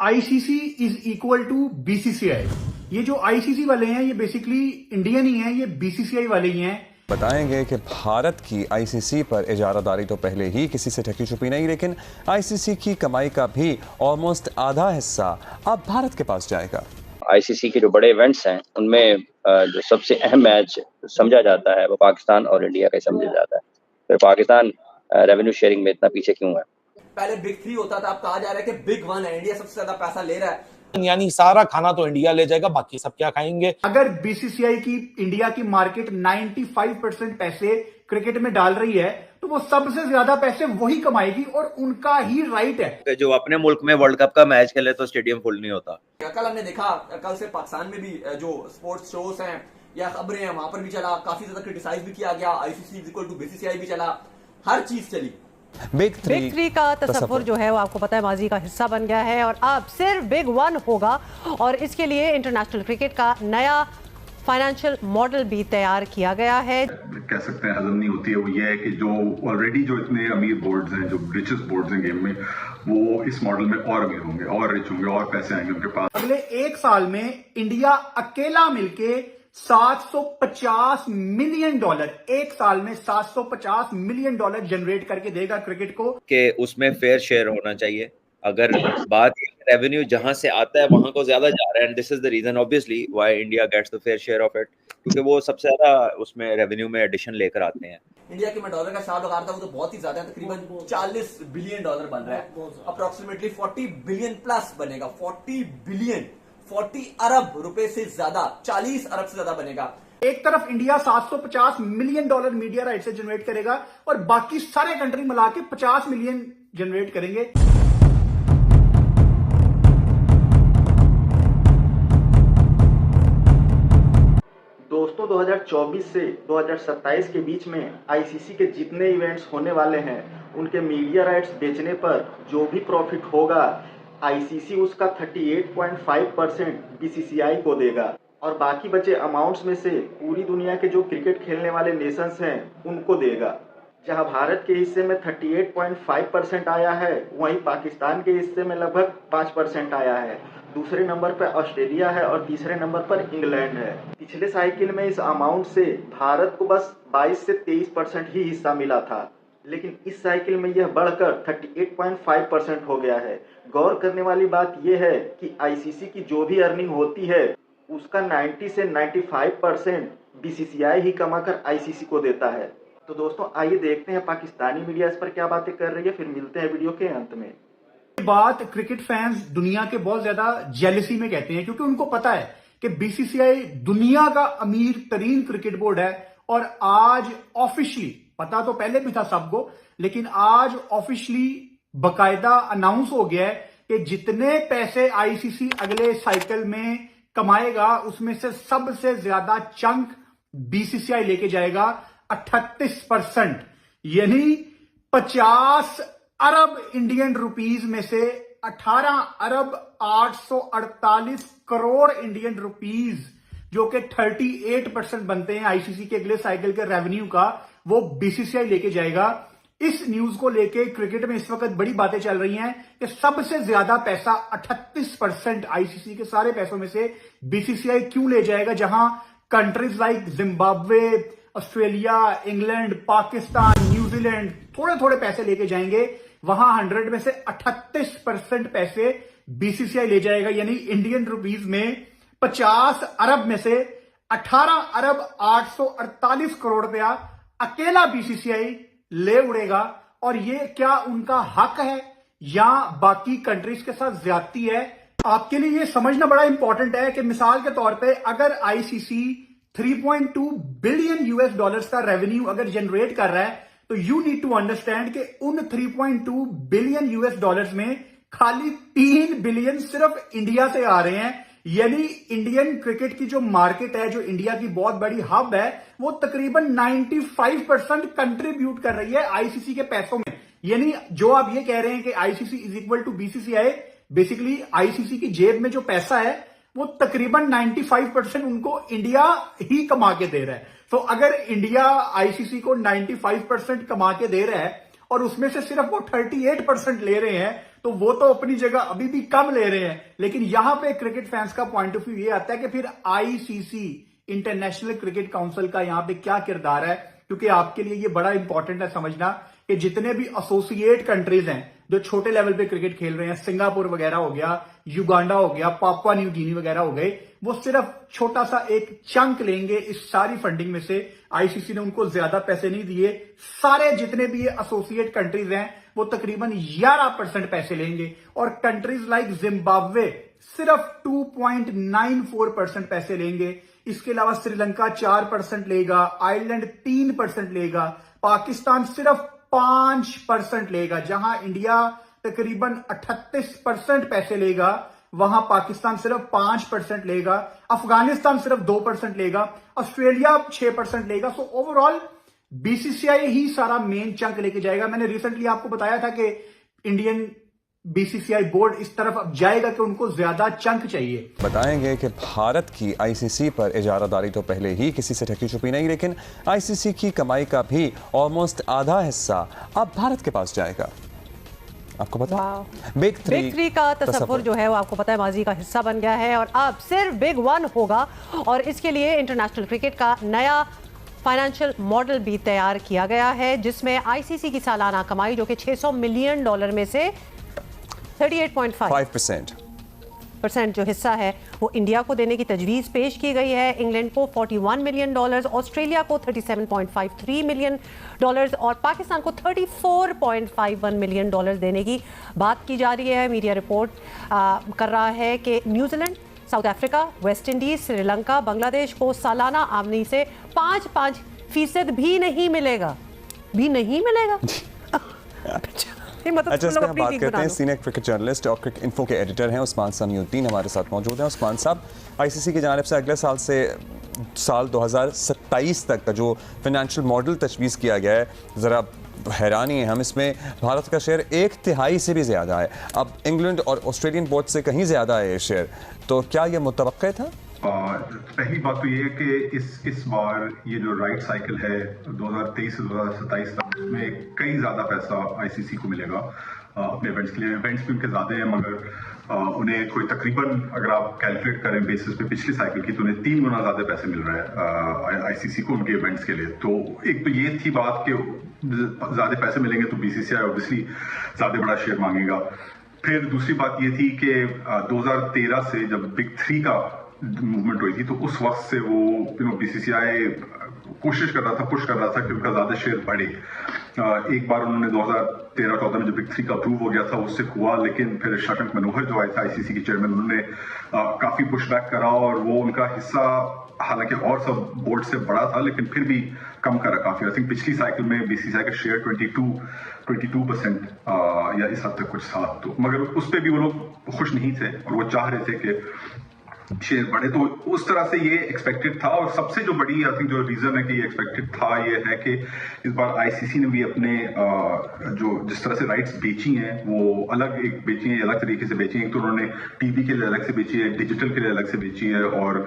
ICC is equal to BCCI. ये जो ICC वाले हैं ये बेसिकली इंडियन ही हैं, ये बीसीसीआई वाले ही हैं। बताएंगे कि भारत की आईसीसी पर इजारादारी तो पहले ही किसी से ठगी छुपी नहीं, लेकिन आईसीसी की कमाई का भी ऑलमोस्ट आधा हिस्सा अब भारत के पास जाएगा। आईसीसी के जो बड़े इवेंट्स हैं उनमें जो सबसे अहम मैच समझा जाता है वो पाकिस्तान और इंडिया का ही समझा जाता है। फिर पाकिस्तान रेवेन्यू शेयरिंग में इतना पीछे क्यों है? पहले बिग 3 होता था, अब कहा जा रहा है कि बिग 1 है, इंडिया सबसे ज्यादा पैसा ले रहा है। यानी सारा खाना तो इंडिया ले जाएगा, बाकी सब क्या खाएंगे। अगर बीसीसीआई की इंडिया की मार्केट 95% पैसे क्रिकेट में डाल रही है तो वो सबसे ज्यादा पैसे वही कमाएगी और उनका ही राइट है। जो अपने मुल्क में वर्ल्ड कप का मैच खेले तो स्टेडियम फुल नहीं होता। कल हमने देखा, कल से पाकिस्तान में भी जो स्पोर्ट्स शोज हैं या खबरें हैं वहां पर भी चला, काफी ज्यादा क्रिटिसाइज भी किया गया। ICC is equal to BCCI भी चला, हर चीज चली। बिग थ्री का तसव्वुर जो है वो आपको पता है माजी का हिस्सा बन गया है और अब सिर्फ बिग 1 होगा और इसके लिए इंटरनेशनल क्रिकेट का नया फाइनेंशियल मॉडल भी तैयार किया गया है। कह सकते हैं हजम नहीं होती है वो ये है कि जो ऑलरेडी जो इतने अमीर बोर्ड्स हैं, जो रिचेस्ट बोर्ड्स हैं गेम में, वो इस मॉडल में और अमीर होंगे और रिच होंगे और पैसे आएंगे उनके पास। अगले एक साल में इंडिया अकेला मिलके $750 मिलियन, एक साल में $750 मिलियन जनरेट करके देगा क्रिकेट को। कि उसमें फेयर शेयर होना चाहिए। अगर बात रेवेन्यू जहां से आता है वहां को ज्यादा जा रहा है, and this is the reason obviously why India gets the fair share of it, क्योंकि वो सबसे ज्यादा उसमें रेवेन्यू में एडिशन लेकर आते हैं। इंडिया के मैं डॉलर का हिसाब लगा रहा था, वो तो बहुत ही ज्यादा है, तकरीबन $40 बिलियन बन रहा है। अप्रोक्सीमेटली 40 बिलियन प्लस बनेगा। 40 बिलियन, 40 अरब रुपए से ज्यादा, 40 अरब से ज्यादा बनेगा। एक तरफ इंडिया $750 मिलियन मीडिया राइट से जनरेट करेगा और बाकी सारे कंट्री मिला के 50 मिलियन जनरेट करेंगे। दोस्तों 2024 से 2027 के बीच में आईसीसी के जितने इवेंट्स होने वाले हैं उनके मीडिया राइट्स बेचने पर जो भी प्रॉफिट होगा आईसीसी उसका 38.5% बीसीसीआई को देगा और बाकी बचे अमाउंट्स में से पूरी दुनिया के जो क्रिकेट खेलने वाले नेशंस हैं उनको देगा। जहां भारत के हिस्से में 38.5% आया है, वहीं पाकिस्तान के हिस्से में लगभग 5% आया है। दूसरे नंबर पर ऑस्ट्रेलिया है और तीसरे नंबर पर इंग्लैंड है। पिछले साइकिल में इस अमाउंट से भारत को बस 22 से 23% ही हिस्सा मिला था, लेकिन इस साइकिल में यह बढ़कर 38.5% हो गया है। गौर करने वाली बात यह है कि आईसीसी की जो भी अर्निंग होती है उसका 90 से 95% बीसीसीआई ही कमाकर आईसीसी को देता है। तो दोस्तों आइए देखते हैं पाकिस्तानी मीडिया इस पर क्या बातें कर रही है, फिर मिलते हैं वीडियो के अंत में। बात क्रिकेट फैंस दुनिया के बहुत ज्यादा जेलसी में कहते हैं क्योंकि उनको पता है कि बीसीसीआई दुनिया का अमीर तरीन क्रिकेट बोर्ड है और आज ऑफिशियली, पता तो पहले भी था सबको, लेकिन आज ऑफिशियली बकायदा अनाउंस हो गया है कि जितने पैसे आईसीसी अगले साइकिल में कमाएगा उसमें से सबसे ज्यादा चंक बीसीसीआई लेके जाएगा। 38%, यानी 50 अरब इंडियन रुपीज में से 18 अरब 848 करोड़ इंडियन रुपीज, जो कि 38% बनते हैं आईसीसी के अगले साइकिल के रेवेन्यू का, वो बीसीसीआई लेके जाएगा। इस न्यूज को लेके क्रिकेट में इस वक्त बड़ी बातें चल रही हैं कि सबसे ज्यादा पैसा 38% आईसीसी के सारे पैसों में से बीसीसीआई क्यों ले जाएगा, जहां countries like Zimbabwe, Australia, England, Pakistan, New Zealand थोड़े थोड़े पैसे लेके जाएंगे, वहां 100 में से 38% पैसे बीसीसीआई ले जाएगा। यानी इंडियन रुपीज में 50 अरब में से 18 अरब 848 करोड़ रुपया अकेला बीसीसीआई ले उड़ेगा। और ये क्या उनका हक है या बाकी कंट्रीज के साथ ज्यादती है? आपके लिए ये समझना बड़ा इंपॉर्टेंट है कि मिसाल के तौर पे अगर आईसीसी 3.2 बिलियन यूएस डॉलर्स का रेवेन्यू अगर जनरेट कर रहा है तो यू नीड टू अंडरस्टैंड कि उन 3.2 बिलियन यूएस डॉलर्स में खाली 3 बिलियन सिर्फ इंडिया से आ रहे हैं। यानी इंडियन क्रिकेट की जो मार्केट है, जो इंडिया की बहुत बड़ी हब है, वो तकरीबन 95% कंट्रीब्यूट कर रही है आईसीसी के पैसों में। यानी जो आप ये कह रहे हैं कि ICC is equal to BCCI, basically ICC की जेब में जो पैसा है वो तकरीबन 95% उनको इंडिया ही कमा के दे रहा है। तो अगर इंडिया आईसीसी को 95% कमा के दे रहा है और उसमें से सिर्फ वो 38% ले रहे हैं, तो वो तो अपनी जगह अभी भी कम ले रहे हैं। लेकिन यहां पे क्रिकेट फैंस का पॉइंट ऑफ व्यू ये आता है कि फिर आईसीसी इंटरनेशनल क्रिकेट काउंसिल का यहां पे क्या किरदार है, क्योंकि आपके लिए ये बड़ा इंपॉर्टेंट है समझना कि जितने भी एसोसिएट कंट्रीज हैं जो छोटे लेवल पे क्रिकेट खेल रहे हैं, सिंगापुर वगैरह हो गया, युगांडा हो गया, पापुआ न्यू गिनी वगैरह हो गए, वो सिर्फ छोटा सा एक चंक लेंगे इस सारी फंडिंग में से। आईसीसी ने उनको ज्यादा पैसे नहीं दिए। सारे जितने भी ये एसोसिएट कंट्रीज हैं वो तकरीबन 11% पैसे लेंगे, और कंट्रीज लाइक जिम्बाब्वे सिर्फ 2.94% पैसे लेंगे। इसके अलावा श्रीलंका 4% लेगा, आयरलैंड 3% लेगा, पाकिस्तान सिर्फ 5% लेगा। जहां इंडिया तकरीबन 38% पैसे लेगा, वहां पाकिस्तान सिर्फ 5% लेगा, अफगानिस्तान सिर्फ 2% लेगा, ऑस्ट्रेलिया 6% लेगा। सो ओवरऑल बीसीसीआई ही सारा मेन चंक लेके जाएगा। मैंने रिसेंटली आपको बताया था कि इंडियन बीसीसीआई बोर्ड इस तरफ अब जाएगा कि उनको ज्यादा चंक चाहिए। बताएंगे कि भारत की आईसीसी पर इजारादारी तो पहले ही किसी से ढकी छुपी नहीं, लेकिन आईसीसी की कमाई का भी ऑलमोस्ट आधा हिस्सा अब भारत के पास जाएगा। आपको पता है बिग थ्री का तसव्वुर जो है वो आपको पता है माजी का हिस्सा बन गया है, और अब सिर्फ बिग वन होगा। और इसके लिए इंटरनेशनल क्रिकेट का नया फाइनेंशियल मॉडल भी तैयार किया गया है, जिसमें आईसीसी की सालाना कमाई जो कि $600 मिलियन में से 38.5% जो हिस्सा है वो इंडिया को देने की तजवीज़ पेश की गई है। इंग्लैंड को $41 मिलियन, ऑस्ट्रेलिया को $37.53 मिलियन और पाकिस्तान को $34.51 मिलियन देने की बात की जा रही है। मीडिया रिपोर्ट कर रहा है कि New Zealand, south Africa, West Indies, Sri Lanka, Bangladesh को सालाना आमदनी से 5% भी नहीं मिलेगा। अच्छा, इस पर हम बात करते हैं। सीनियर क्रिकेट जर्नलिस्ट और क्रिकेट इन्फो के एडिटर हैं उस्मान समीउद्दीन हमारे साथ मौजूद हैं। उस्मान साहब, आईसीसी की जानिब से अगले साल से साल 2027 तक का जो फाइनेंशियल मॉडल तजवीज़ किया गया है, ज़रा हैरानी है हम इसमें। भारत का शेयर 1/3 से भी ज़्यादा है। अब इंग्लैंड और ऑस्ट्रेलियन बोर्ड से कहीं ज़्यादा है ये शेयर, तो क्या ये मुतवक्किल था? पहली बात तो ये है कि इस बार ये जो राइट साइकिल है 2023 से 2027 तक, उसमें कई ज़्यादा पैसा आईसीसी को मिलेगा अपने इवेंट्स के लिए। इवेंट्स भी उनके ज़्यादा हैं, मगर उन्हें कोई तकरीबन अगर आप कैलकुलेट करें बेसिस पे पिछली साइकिल की, तो उन्हें 3 गुना ज़्यादा पैसे मिल रहा है आईसीसी को उनके इवेंट्स के लिए। तो एक तो ये थी बात कि ज़्यादा पैसे मिलेंगे तो बीसीसीआई ऑब्वियसली ज़्यादा बड़ा शेयर मांगेगा। फिर दूसरी बात ये थी कि 2013 से जब बिग 3 का मूवमेंट हुई थी, तो उस वक्त से वो बीसीसीआई कोशिश कर रहा था, पुश कर रहा था कि उनका ज्यादा शेयर बढ़े। एक बार उन्होंने 2013-14 में जो बिग 3 का अप्रूव हो गया था उससे हुआ, लेकिन फिर शशांक मनोहर जो आए थे आईसीसी के चेयरमैन, उन्होंने काफी पुशबैक करा और वो उनका हिस्सा हालांकि और सब बोर्ड से बड़ा था लेकिन फिर भी कम करा काफी। आई थिंक पिछली साइकिल में बीसीसीआई का शेयर 22% या इस हद तक कुछ था, तो मगर उस पर भी वो लोग खुश नहीं थे और वो चाह रहे थे कि शेयर बढ़े। तो उस तरह से ये एक्सपेक्टेड था। और सबसे जो बड़ी आई थिंक जो रीजन है कि ये एक्सपेक्टेड था, ये है कि इस बार आईसीसी ने भी अपने जो जिस तरह से राइट्स बेची हैं वो अलग बेची हैं, अलग तरीके से बेची हैं। एक तो उन्होंने टीवी के लिए अलग से बेची है, डिजिटल के लिए अलग से बेची है, और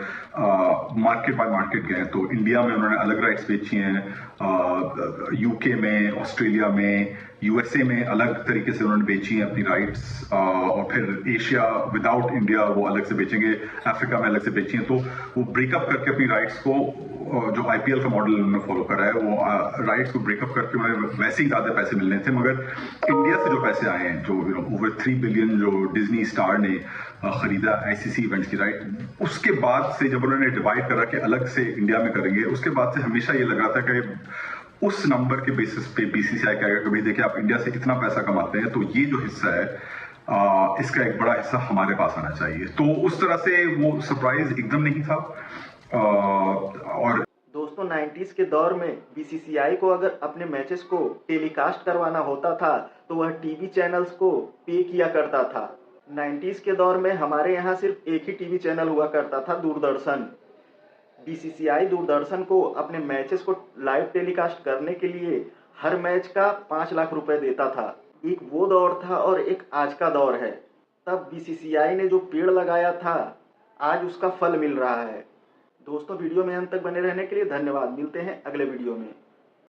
मार्केट बाय मार्केट गए। तो इंडिया में उन्होंने अलग राइट्स बेची हैं, यूके में, ऑस्ट्रेलिया में, यूएसए में अलग तरीके से उन्होंने बेची हैं अपनी राइट्स, और फिर एशिया विदाउट इंडिया वो अलग से बेचेंगे, अफ्रीका में अलग से बेची हैं। तो वो ब्रेकअप करके अपनी राइट्स को, जो आईपीएल का मॉडल उन्होंने फॉलो करा है, वो राइट्स को ब्रेकअप करके उन्हें वैसे ही ज्यादा पैसे मिलने थे। मगर इंडिया से जो पैसे आए हैं, जो ओवर 3 बिलियन जो डिज्नी स्टार ने खरीदा आईसीसी इवेंट्स की राइट, उसके बाद से जब उन्होंने डिवाइड करा कि अलग से इंडिया में करेंगे, उसके बाद से हमेशा ये लगा था कि उस नंबर के बेसिस पे बीसीसीआई कहेगा कि भाई देखिए आप इंडिया से कितना पैसा कमाते हैं, तो ये जो हिस्सा है इसका एक बड़ा हिस्सा हमारे पास आना चाहिए। तो उस तरह से वो सरप्राइज एकदम नहीं था। और दोस्तों 90s के दौर में बीसीसीआई को अगर अपने मैचेस को टेलीकास्ट करवाना होता था तो वह टीवी चैनल्स को पे किया करता था। 90s के दौर में हमारे यहाँ सिर्फ एक ही टीवी चैनल हुआ करता था, दूरदर्शन। बीसीसीआई दूरदर्शन को अपने मैचेस को लाइव टेलीकास्ट करने के लिए हर मैच का 5 लाख रुपए देता था। एक वो दौर था और एक आज का दौर है। तब बीसीसीआई ने जो पेड़ लगाया था आज उसका फल मिल रहा है। दोस्तों वीडियो में अंत तक बने रहने के लिए धन्यवाद। मिलते हैं अगले वीडियो में।